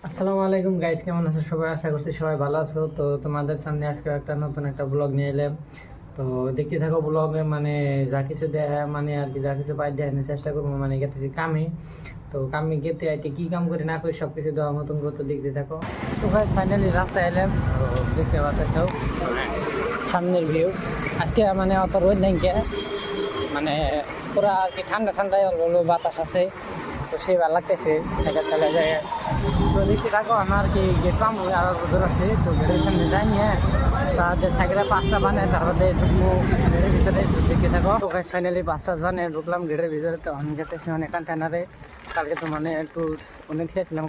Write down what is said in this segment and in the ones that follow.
আসসালামু আলাইকুম গাইস, কেমন আছো সবাই? আশা করছি সবাই ভালো আছো। তো তোমাদের সামনে আজকে একটা নতুন একটা ব্লগ নিয়ে এলাম। তো দেখতে থাকো ব্লগে, মানে যা কিছু দেখা মানে আর কি, যা কিছু পাই দেখানোর চেষ্টা করবো। মানে গেতেছি কামে। তো কামে গেতে আইতে কি কাম করি না করি সব কিছু দেওয়ার মতন করতে দেখতে থাকো। তো ভাই ফাইনালি রাস্তায় এলাম। তো দেখতে পাচ্ছ সামনের ভিউ। আজকে মানে অত রোদ নেই কে, মানে পুরা আর কি ঠান্ডা ঠান্ডায় অল্প অল্প বাতাস আছে। তো সেই ভালো লাগতেছে, দেখা চলে যায়। তো দেখতে থাকো, আমার আর কি গেট পাম আরো দূর আছে। তো গেটের সামনে যাই নিয়ে তাদের সাইকেলে পাঁচটা বানায়, তারপরে ঢুকবো গেটের ভিতরে। দেখতে থাকো। তো ফাইনালি পাঁচটা বানিয়ে ঢুকলাম গেটের ভিতরে। তো আমি যেতেছি মানে কন্টেনারে। কালকে তো মানে টুলস অনেক খেয়েছিলাম,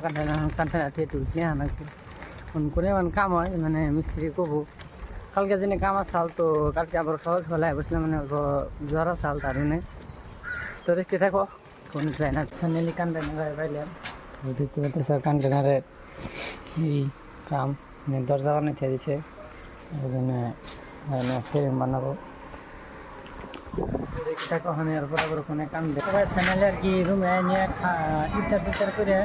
কন্টেনার থেকে টুলস নিয়ে আনাচ্ছি। ফোন করে মানে কাম হয়, মানে মিস্ত্রি করবো কালকে দিনে কাম চাল। তো কালকে আবার সহজ হলে বসলাম, মানে জ্বরা চাল তার মানে। তো দেখতে থাকো কোন যায় না। ফাইনালি কন্টেনারে পাইলাম। দেখতে পাচ্ছ কন্টেনারের এই কাম, মানে দরজা বানাইতে দিছে, ওই জন্য ফ্রেম বানাবো। দেখতে থাকো ওখানে আর বরাবর ওখানে কাম দেয়। ফাইনালি আর কি রুমে নিয়ে ইচ্ছা টিচার করে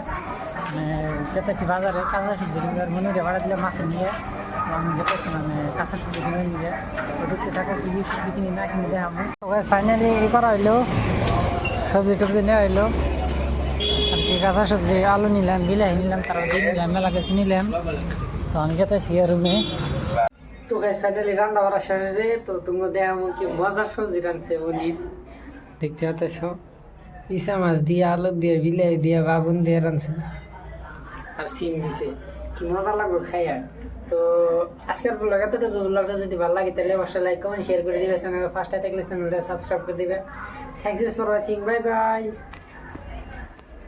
যেতেছি বাজারে কাঁচা সবজি মনে করে ভাড়া দিলে মাছ নিয়ে। আমি যেতেছি মানে কাঁচা সবজি কিনে নিয়ে। তো দেখতে থাকো কি সবজি কিনি না কিনে দেখাবো। ফাইনালি ই করা হইলো, সবজি টবজি নেওয়া হইলো আর কি। কাঁচা সবজি আলু নিলাম, বিলাহি নিলাম, তারপর দিয়ে নিলাম, মেলা কিছু নিলাম। তো আমি যেতেছি রুমে। তো ফাইনালি রান্না বাড়া শেষ হয়েছে। তো তুমি দেখাবো কি মজার সবজি রাঁধছে উনি। দেখতে পাচ্ছ ইসা মাছ দিয়ে, আলু দিয়ে, বিলাহি দিয়ে, বাগুন দিয়ে রাঁধছে আর সিম দিছে। কি মজা লাগবে খাইয়া। তো আজকের ব্লগ এতটুকু। ব্লগটা যদি ভালো লাগে তাহলে অবশ্যই লাইক কমেন্ট শেয়ার করে দিবে। চ্যানেল ফার্স্টে থাকলে চ্যানেলটা সাবস্ক্রাইব করে দিবে। Thanks for watching, bye bye.